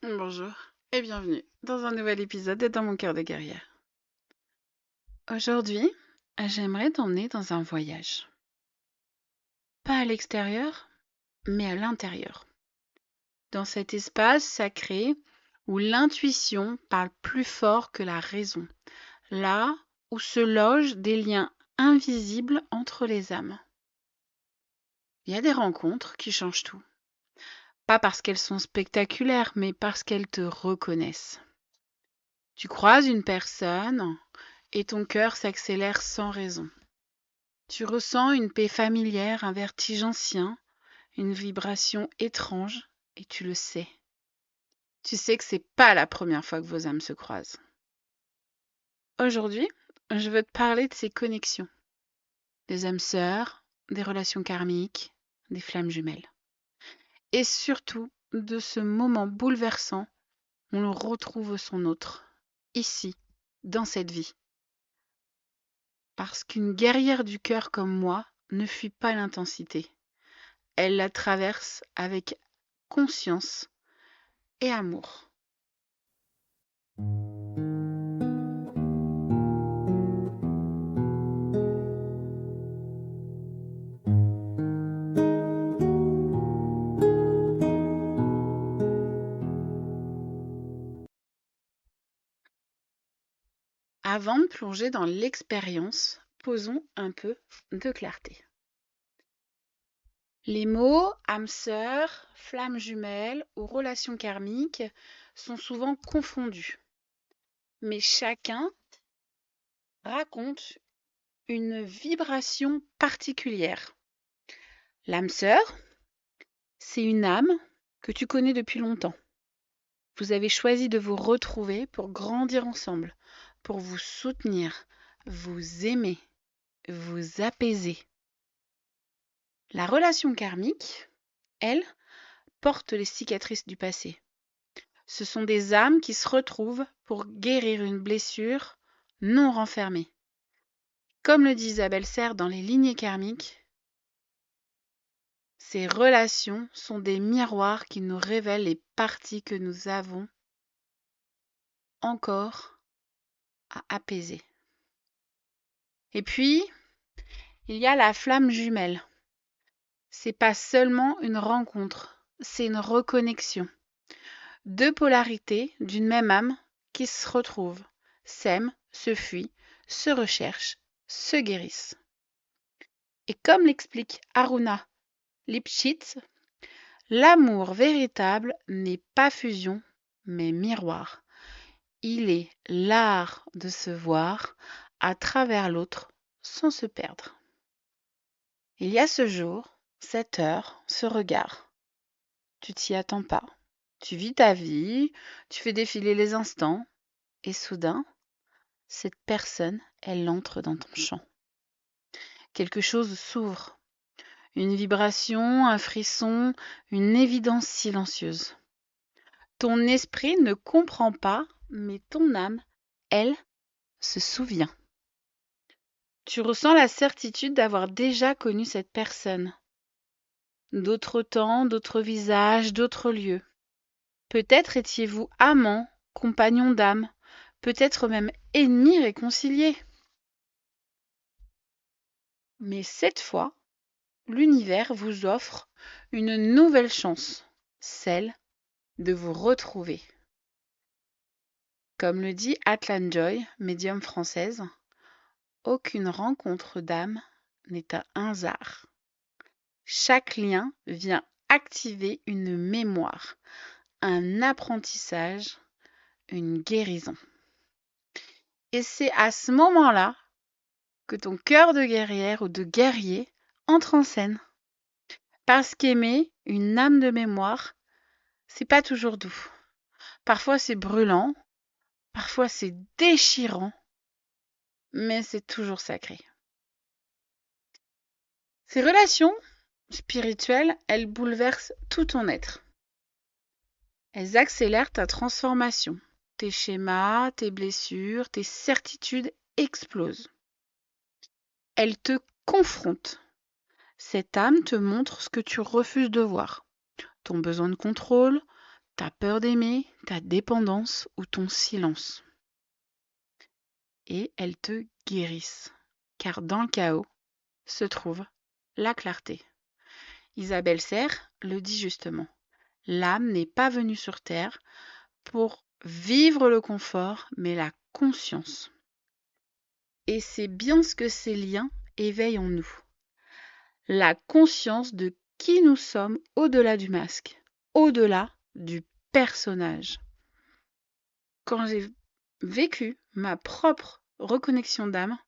Bonjour et bienvenue dans un nouvel épisode de Dans mon cœur de guerrière. Aujourd'hui, j'aimerais t'emmener dans un voyage. Pas à l'extérieur, mais à l'intérieur. Dans cet espace sacré où l'intuition parle plus fort que la raison. Là où se logent des liens invisibles entre les âmes. Il y a des rencontres qui changent tout. Pas parce qu'elles sont spectaculaires, mais parce qu'elles te reconnaissent. Tu croises une personne et ton cœur s'accélère sans raison. Tu ressens une paix familière, un vertige ancien, une vibration étrange, et tu le sais. Tu sais que c'est pas la première fois que vos âmes se croisent. Aujourd'hui, je veux te parler de ces connexions, des âmes sœurs, des relations karmiques, des flammes jumelles. Et surtout de ce moment bouleversant où l'on retrouve son autre, ici, dans cette vie. Parce qu'une guerrière du cœur comme moi ne fuit pas l'intensité. Elle la traverse avec conscience et amour. Avant de plonger dans l'expérience, posons un peu de clarté. Les mots âme sœur, flamme jumelle ou relation karmique sont souvent confondus, mais chacun raconte une vibration particulière. L'âme sœur, c'est une âme que tu connais depuis longtemps. Vous avez choisi de vous retrouver pour grandir ensemble, pour vous soutenir, vous aimer, vous apaiser. La relation karmique, elle, porte les cicatrices du passé. Ce sont des âmes qui se retrouvent pour guérir une blessure non renfermée. Comme le dit Isabelle Serre dans Les lignées karmiques, ces relations sont des miroirs qui nous révèlent les parties que nous avons encore à apaiser. Et puis, il y a la flamme jumelle. C'est pas seulement une rencontre, c'est une reconnexion. Deux polarités d'une même âme qui se retrouvent, s'aiment, se fuient, se recherchent, se guérissent. Et comme l'explique Aruna Lipschitz, l'amour véritable n'est pas fusion, mais miroir. Il est l'art de se voir à travers l'autre sans se perdre. Il y a ce jour, cette heure, ce regard. Tu t'y attends pas. Tu vis ta vie, tu fais défiler les instants, et soudain, cette personne, elle entre dans ton champ. Quelque chose s'ouvre. Une vibration, un frisson, une évidence silencieuse. Ton esprit ne comprend pas, mais ton âme, elle, se souvient. Tu ressens la certitude d'avoir déjà connu cette personne. D'autres temps, d'autres visages, d'autres lieux. Peut-être étiez-vous amant, compagnon d'âme, peut-être même ennemis réconciliés. Mais cette fois, l'univers vous offre une nouvelle chance, celle de vous retrouver. Comme le dit Atlan Joy, médium française, aucune rencontre d'âme n'est un hasard. Chaque lien vient activer une mémoire, un apprentissage, une guérison. Et c'est à ce moment-là que ton cœur de guerrière ou de guerrier entre en scène. Parce qu'aimer une âme de mémoire, c'est pas toujours doux. Parfois c'est brûlant, parfois c'est déchirant, mais c'est toujours sacré. Ces relations spirituelles, elles bouleversent tout ton être. Elles accélèrent ta transformation. Tes schémas, tes blessures, tes certitudes explosent. Elles te confrontent. Cette âme te montre ce que tu refuses de voir. Ton besoin de contrôle, ta peur d'aimer, ta dépendance ou ton silence. Et elles te guérissent. Car dans le chaos se trouve la clarté. Isabelle Serres le dit justement. L'âme n'est pas venue sur terre pour vivre le confort, mais la conscience. Et c'est bien ce que ces liens éveillent en nous. La conscience de qui nous sommes au-delà du masque, au-delà du personnage. Quand j'ai vécu ma propre reconnexion d'âme,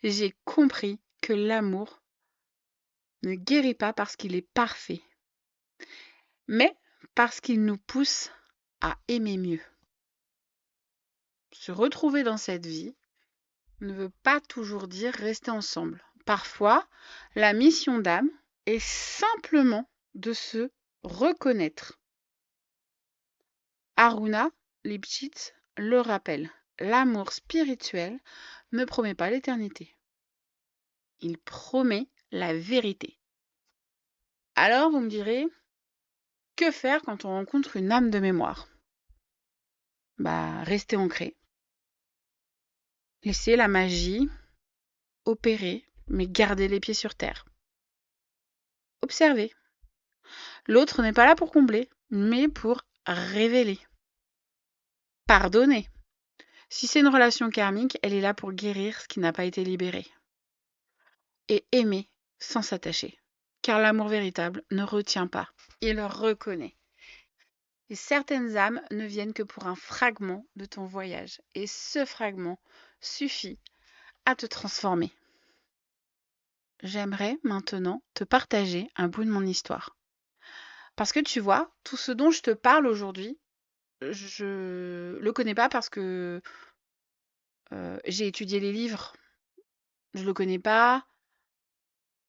j'ai compris que l'amour ne guérit pas parce qu'il est parfait, mais parce qu'il nous pousse à aimer mieux. Se retrouver dans cette vie ne veut pas toujours dire rester ensemble. Parfois, la mission d'âme est simplement de se reconnaître. Aruna Lipschitz le rappelle, l'amour spirituel ne promet pas l'éternité. Il promet la vérité. Alors, vous me direz, que faire quand on rencontre une âme de mémoire? Rester ancré. Laisser la magie opérer, mais garder les pieds sur terre. Observer. L'autre n'est pas là pour combler, mais pour révéler. Pardonner. Si c'est une relation karmique, elle est là pour guérir ce qui n'a pas été libéré. Et aimer sans s'attacher. Car l'amour véritable ne retient pas, il reconnaît. Et certaines âmes ne viennent que pour un fragment de ton voyage. Et ce fragment suffit à te transformer. J'aimerais maintenant te partager un bout de mon histoire. Parce que tu vois, tout ce dont je te parle aujourd'hui, je le connais pas parce que j'ai étudié les livres. Je le connais pas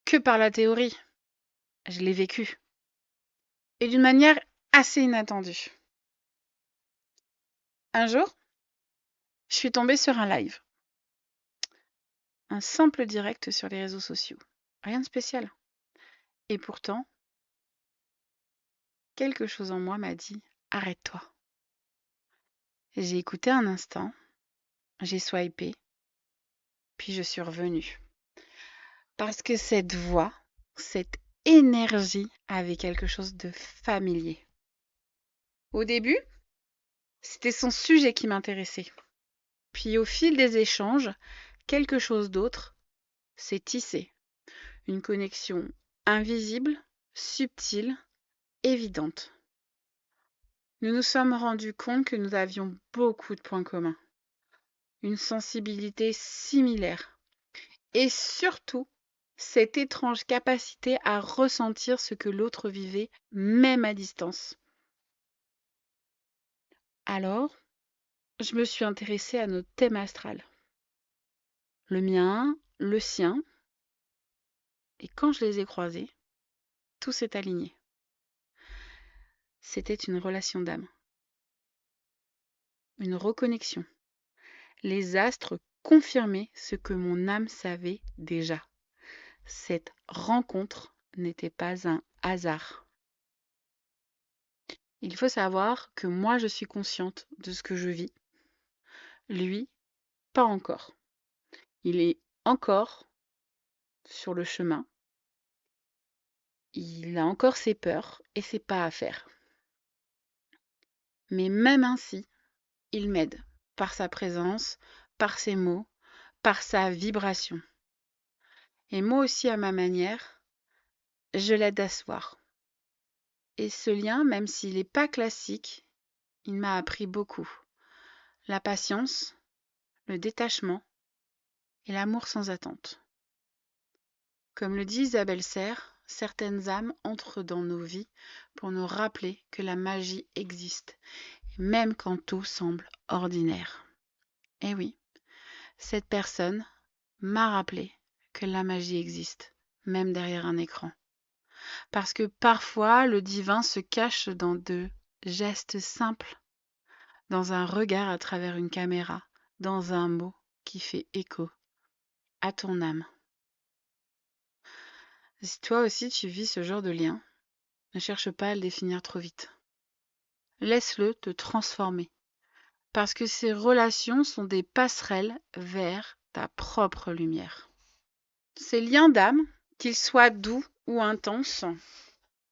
que par la théorie. Je l'ai vécu. Et d'une manière assez inattendue. Un jour, je suis tombée sur un live. Un simple direct sur les réseaux sociaux. Rien de spécial. Et pourtant, quelque chose en moi m'a dit arrête-toi. J'ai écouté un instant, j'ai swipé, puis je suis revenue. Parce que cette voix, cette énergie avait quelque chose de familier. Au début, c'était son sujet qui m'intéressait. Puis au fil des échanges, quelque chose d'autre s'est tissé. Une connexion invisible, subtile, évidente. Nous nous sommes rendus compte que nous avions beaucoup de points communs. Une sensibilité similaire. Et surtout, cette étrange capacité à ressentir ce que l'autre vivait, même à distance. Alors, je me suis intéressée à notre thème astral. Le mien, le sien. Et quand je les ai croisés, tout s'est aligné. C'était une relation d'âme. Une reconnexion. Les astres confirmaient ce que mon âme savait déjà. Cette rencontre n'était pas un hasard. Il faut savoir que moi je suis consciente de ce que je vis. Lui, pas encore. Il est encore sur le chemin. Il a encore ses peurs et ses pas à faire. Mais même ainsi, il m'aide par sa présence, par ses mots, par sa vibration. Et moi aussi, à ma manière, je l'aide à se voir. Et ce lien, même s'il n'est pas classique, il m'a appris beaucoup. La patience, le détachement et l'amour sans attente. Comme le dit Isabelle Serres, certaines âmes entrent dans nos vies pour nous rappeler que la magie existe, même quand tout semble ordinaire. Eh oui, cette personne m'a rappelé que la magie existe, même derrière un écran. Parce que parfois, le divin se cache dans de gestes simples, dans un regard à travers une caméra, dans un mot qui fait écho à ton âme. Si toi aussi tu vis ce genre de lien, ne cherche pas à le définir trop vite. Laisse-le te transformer. Parce que ces relations sont des passerelles vers ta propre lumière. Ces liens d'âme, qu'ils soient doux ou intenses,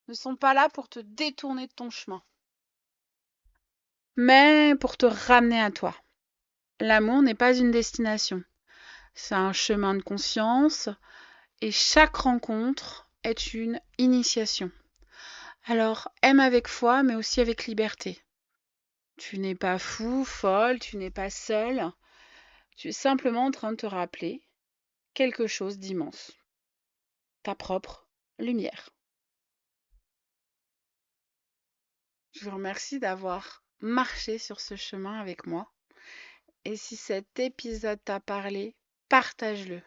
ne sont pas là pour te détourner de ton chemin, mais pour te ramener à toi. L'amour n'est pas une destination, c'est un chemin de conscience et chaque rencontre est une initiation. Alors aime avec foi, mais aussi avec liberté. Tu n'es pas fou, folle, tu n'es pas seule. Tu es simplement en train de te rappeler quelque chose d'immense. Ta propre lumière. Je vous remercie d'avoir marché sur ce chemin avec moi. Et si cet épisode t'a parlé, partage-le.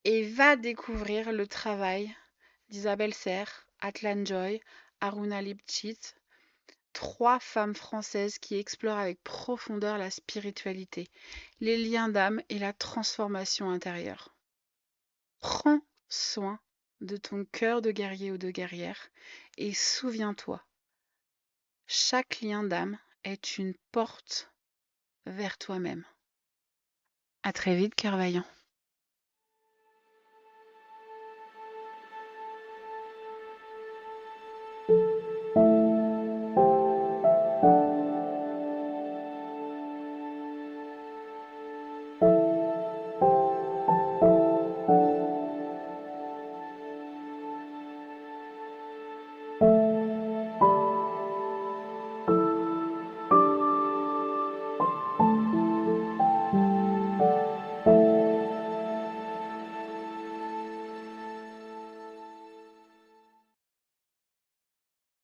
Et va découvrir le travail d'Isabelle Serre, Atlan Joy, Aruna Lipchitz, 3 femmes françaises qui explorent avec profondeur la spiritualité, les liens d'âme et la transformation intérieure. Prends soin de ton cœur de guerrier ou de guerrière et souviens-toi, chaque lien d'âme est une porte vers toi-même. À très vite, cœur vaillant.